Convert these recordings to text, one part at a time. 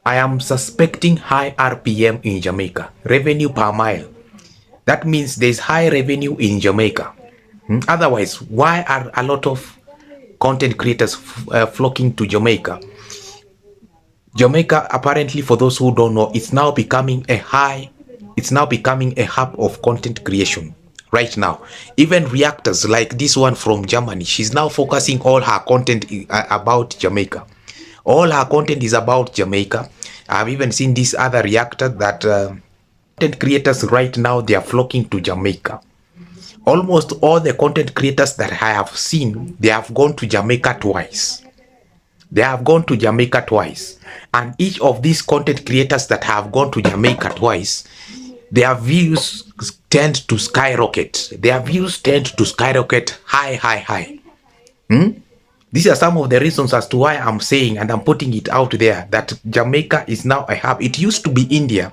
I am suspecting high RPM in Jamaica, revenue per mile. That means there's high revenue in Jamaica. Otherwise, why are a lot of content creators flocking to Jamaica? Jamaica, apparently, for those who don't know, it's now becoming a hub of content creation right now. Even reactors like this one from Germany, she's now focusing all her content about Jamaica. All her content is about Jamaica. I've even seen this other reactor that content creators right now, they are flocking to Jamaica. Almost all the content creators that I have seen, they have gone to Jamaica twice. They have gone to Jamaica twice. And each of these content creators that have gone to Jamaica twice, their views tend to skyrocket. Their views tend to skyrocket high, high, high. These are some of the reasons as to why I'm saying, and I'm putting it out there, that Jamaica is now a hub. It used to be India.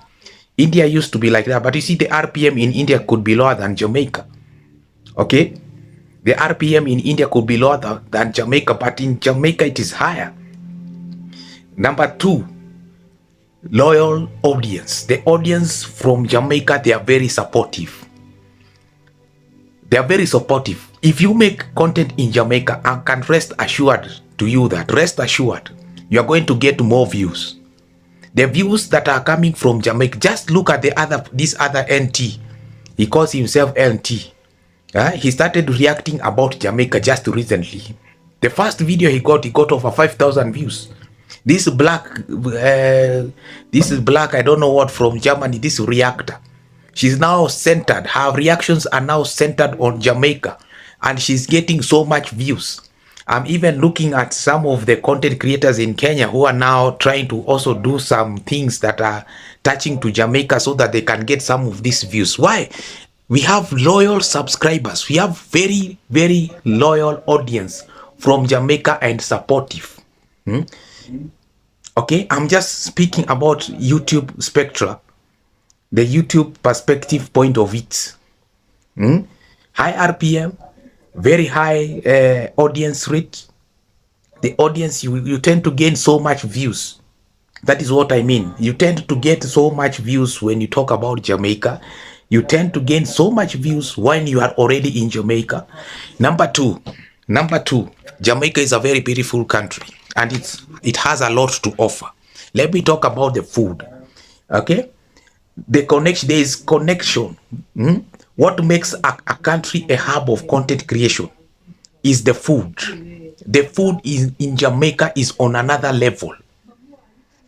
India used to be like that. But you see, the RPM in India could be lower than Jamaica. Okay? The RPM in India could be lower than Jamaica, but in Jamaica it is higher. Number two, loyal audience. The audience from Jamaica, they are very supportive. They are very supportive. If you make content in Jamaica, I can rest assured to you that, rest assured, you are going to get more views. The views that are coming from Jamaica, just look at this other NT. He calls himself NT. He started reacting about Jamaica just recently. The first video he got over 5,000 views. This is black, I don't know what, from Germany, this reactor. She's now centered, her reactions are now centered on Jamaica, and she's getting so much views. I'm even looking at some of the content creators in Kenya who are now trying to also do some things that are touching to Jamaica so that they can get some of these views. Why? We have loyal subscribers. We have very, very loyal audience from Jamaica and supportive. Okay, I'm just speaking about YouTube spectra, the YouTube perspective point of it. High RPM, very high audience rate. The audience, you tend to gain so much views. That is what I mean. You tend to get so much views when you talk about Jamaica. You tend to gain so much views when you are already in Jamaica. Number two, Jamaica is a very beautiful country, and it has a lot to offer. Let me talk about the food. Okay, there is connection. What makes a country a hub of content creation is the food. The food in Jamaica is on another level.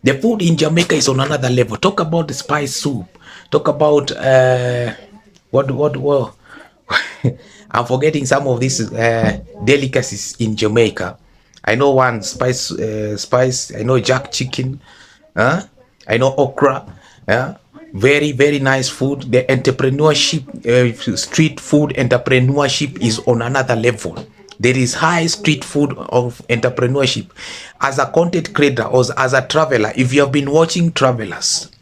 The food in Jamaica is on another level. Talk about the spice soup. Talk about what I'm forgetting some of these delicacies in Jamaica. I know one spice. I know jack chicken. I know okra. Very, very nice food. The entrepreneurship, street food entrepreneurship is on another level. There is high street food of entrepreneurship. As a content creator or as a traveler, if you have been watching travelers,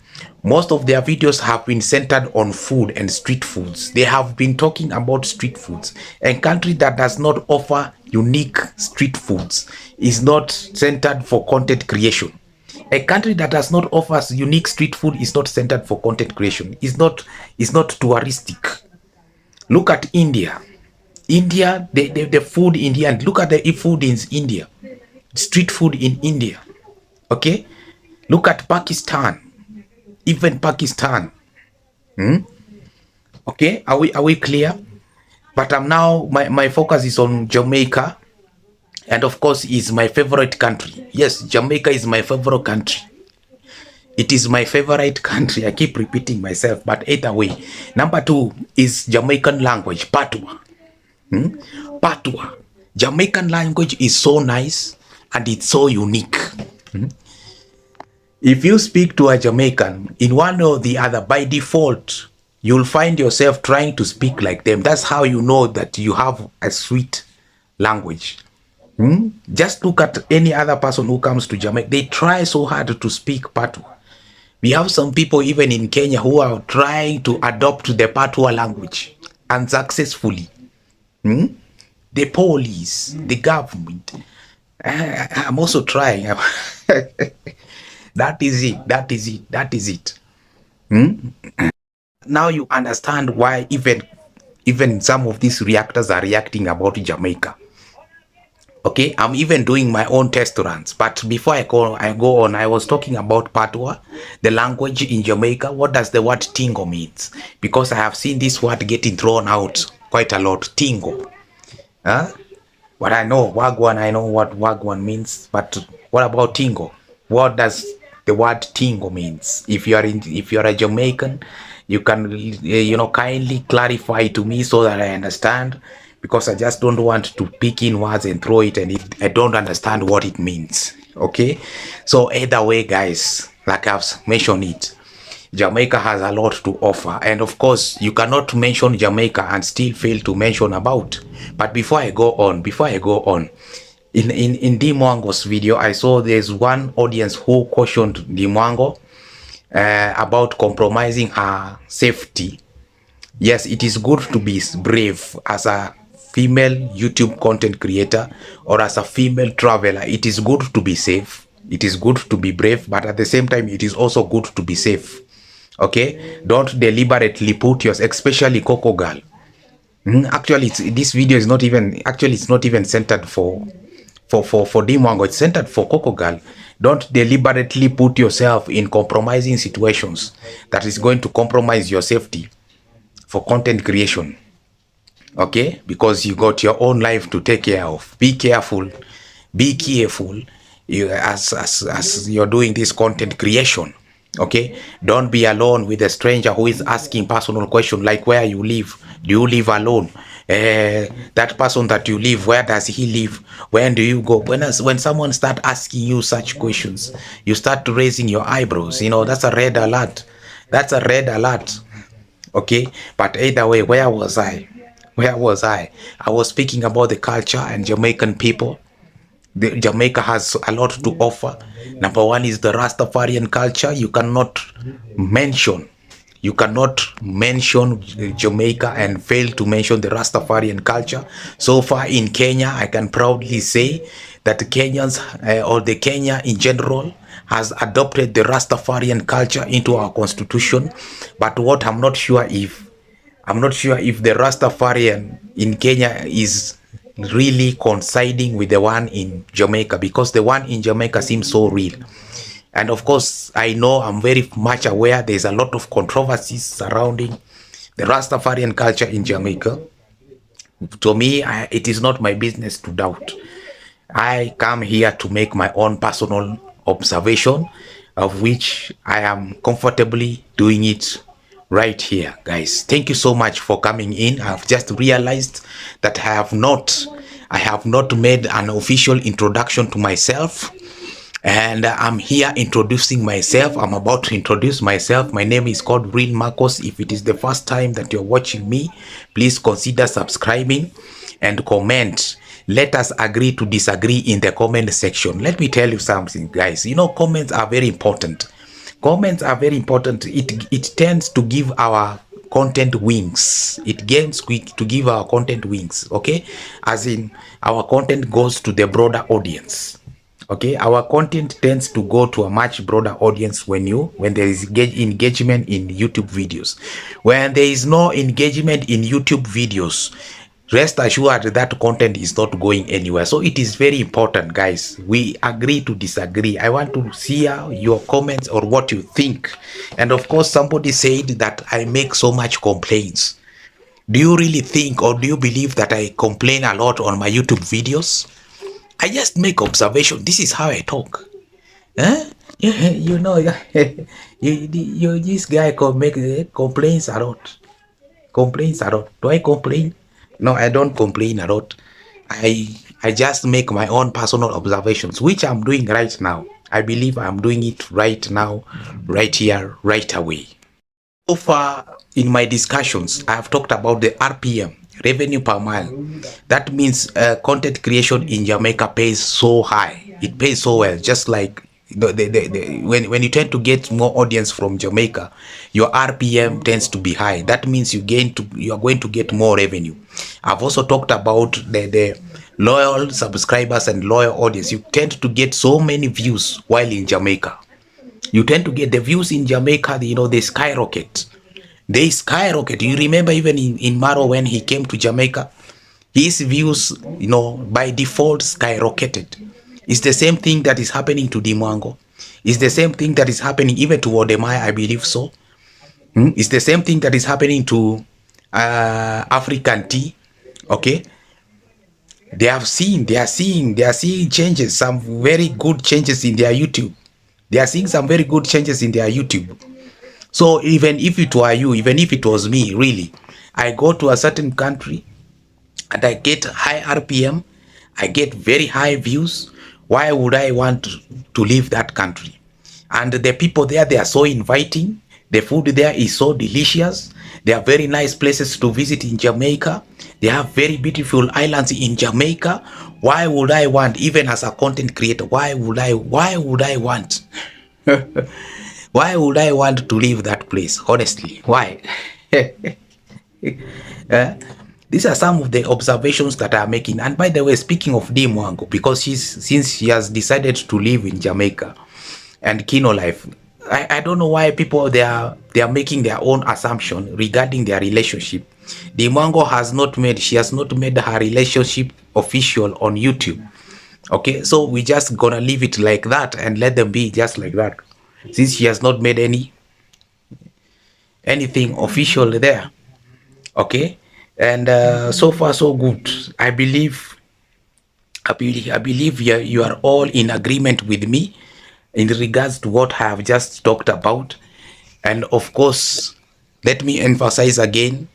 most of their videos have been centered on food and street foods. They have been talking about street foods. A country that does not offer unique street foods is not centered for content creation. A country that does not offer unique street food is not centered for content creation. Is not touristic. Look at India. The food in India, and look at the food in India. Street food in India. Okay? Look at Pakistan. Even Pakistan. Okay? Are we clear? But I'm now, my focus is on Jamaica. And of course, is my favorite country. Yes, Jamaica is my favorite country. It is my favorite country. I keep repeating myself, but either way. Number two is Jamaican language, Patois. Patois. Jamaican language is so nice and it's so unique. If you speak to a Jamaican in one or the other, by default, you'll find yourself trying to speak like them. That's how you know that you have a sweet language. Just look at any other person who comes to Jamaica. They try so hard to speak Patois. We have some people even in Kenya who are trying to adopt the Patois language unsuccessfully. The police, the government. I'm also trying. That is it. That is it. That is it. Hmm? Now you understand why even some of these reactors are reacting about Jamaica. Okay, I'm even doing my own test runs. But before I go on, I was talking about Patois, the language in Jamaica. What does the word tingo means? Because I have seen this word getting thrown out quite a lot. Tingo. Huh? But I know Wagwan, I know what Wagwan means. But what about Tingo? What does the word Tingo means? If you are a Jamaican, you can kindly clarify to me so that I understand, because I just don't want to pick in words and throw it, and I don't understand what it means. Okay, so either way, guys, like I've mentioned it, Jamaica has a lot to offer, and of course, you cannot mention Jamaica and still fail to mention about. But before I go on, in Dimwango's video, I saw there's one audience who cautioned Dimwango about compromising her safety. Yes, it is good to be brave as a female YouTube content creator or as a female traveler. It is good to be safe. It is good to be brave, but at the same time, it is also good to be safe. Okay, don't deliberately put yours, especially Coco Girl. Actually, this video is not even, actually it's not even centered for Dimwango. It's centered for Coco Girl. Don't deliberately put yourself in compromising situations that is going to compromise your safety for content creation. Okay, because you got your own life to take care of. Be careful, be careful, as you're doing this content creation. Okay, don't be alone with a stranger who is asking personal question like where you live. Do you live alone? That person that you live, where does he live? When do you go? When someone start asking you such questions, you start raising your eyebrows. That's a red alert. That's a red alert. Okay, but either way, where was I? I was speaking about the culture and Jamaican people. Jamaica has a lot to offer. Number one is the Rastafarian culture. Mention you cannot mention Jamaica and fail to mention the Rastafarian culture. So far in Kenya, I can proudly say that Kenyans, or the Kenya in general, has adopted the Rastafarian culture into our constitution. But what I'm not sure if the Rastafarian in Kenya is really coinciding with the one in Jamaica, because the one in Jamaica seems so real. And of course, I know, I'm very much aware there's a lot of controversies surrounding the Rastafarian culture in Jamaica. To me, it is not my business to doubt. I come here to make my own personal observation, of which I am comfortably doing it right here, guys. Thank you so much for coming in. I've just realized that I have not made an official introduction to myself, and I'm here introducing myself. I'm about to introduce myself. My name is called Real Marcos. If it is the first time that you're watching me, please consider subscribing and comment. Let us agree to disagree in the comment section. Let me tell you something, guys. Comments are very important. Comments are very important. It tends to give our content wings. It gains quick to give our content wings. Okay, as in our content goes to the broader audience. Okay, our content tends to go to a much broader audience when there is engagement in YouTube videos. When there is no engagement in YouTube videos, rest assured that content is not going anywhere. So it is very important, guys, we agree to disagree. I want to see your comments or what you think. And of course, somebody said that I make so much complaints. Do you really think, or do you believe that I complain a lot on my YouTube videos? I just make observation. This is how I talk. Huh? This guy make complaints a lot. Complaints a lot. Do I complain? No, I don't complain a lot. I just make my own personal observations, which I'm doing right now. I believe I'm doing it right now, right here, right away. So far in my discussions, I have talked about the RPM, revenue per mile. That means content creation in Jamaica pays so high. It pays so well, just like when you tend to get more audience from Jamaica, your RPM tends to be high. That means you are going to get more revenue. I've also talked about the loyal subscribers and loyal audience. You tend to get so many views while in Jamaica. you tend to get the views in Jamaica, you know, they skyrocket. They skyrocket. You remember even in Maro when he came to Jamaica, his views, you know, by default skyrocketed. It's the same thing that is happening to Dimwango. It's the same thing that is happening even to Wodemai, I believe so. It's the same thing that is happening to African Tea. Okay, they are seeing changes, some very good changes in their YouTube. They are seeing some very good changes in their YouTube. So even if it were you, even if it was me, really, I go to a certain country and I get high RPM, I get very high views. Why would I want to leave that country? And the people there, they are so inviting. The food there is so delicious. There are very nice places to visit in Jamaica. They have very beautiful islands in Jamaica. Why would I want, even as a content creator, why would I want why would I want to leave that place? Honestly, why? uh, these are some of the observations that I'm making. And by the way, speaking of Dee Mwango, because since she has decided to live in Jamaica and Kino Life, I don't know why people they are making their own assumption regarding their relationship. Dee Mwango has not made her relationship official on YouTube. Okay, so we just gonna leave it like that and let them be just like that, since she has not made anything official there. Okay, and so far so good. I believe you are all in agreement with me in regards to what I have just talked about. And of course, let me emphasize again,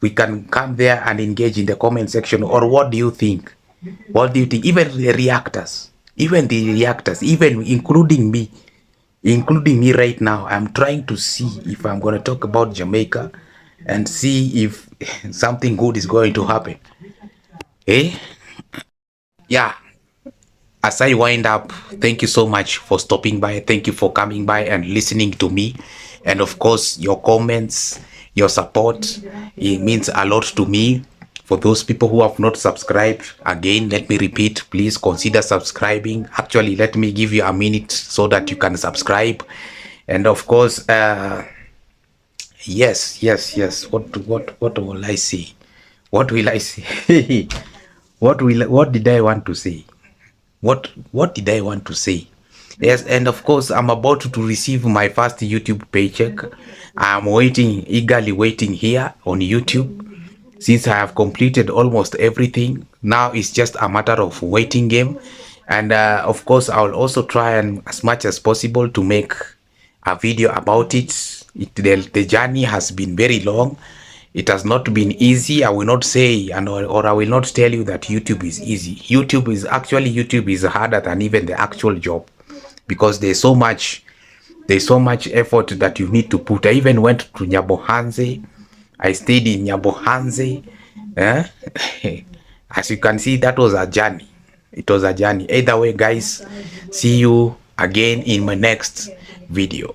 we can come there and engage in the comment section. Or what do you think? What do you think? Even the reactors, even including me right now, I'm trying to see if I'm going to talk about Jamaica and see if something good is going to happen. Eh? Yeah. As I wind up, thank you so much for stopping by. Thank you for coming by and listening to me. And of course, your comments, your support, it means a lot to me. For those people who have not subscribed, again, let me repeat, please consider subscribing. Actually, let me give you a minute so that you can subscribe. And of course, yes. What will I say? What will I say? What did I want to say? What did I want to say? Yes, and of course, I'm about to receive my first YouTube paycheck. I'm eagerly waiting here on YouTube. Since I have completed almost everything, now it's just a matter of waiting game. And of course, I'll also try and as much as possible to make a video about it. The journey has been very long. It has not been easy. I will not say or I will not tell you that YouTube is easy. YouTube is harder than even the actual job, because there's so much effort that you need to put. I even went to Nyabohanze. I stayed in Nyabohanze. As you can see, that was a journey. It was a journey. Either way, guys, see you again in my next video.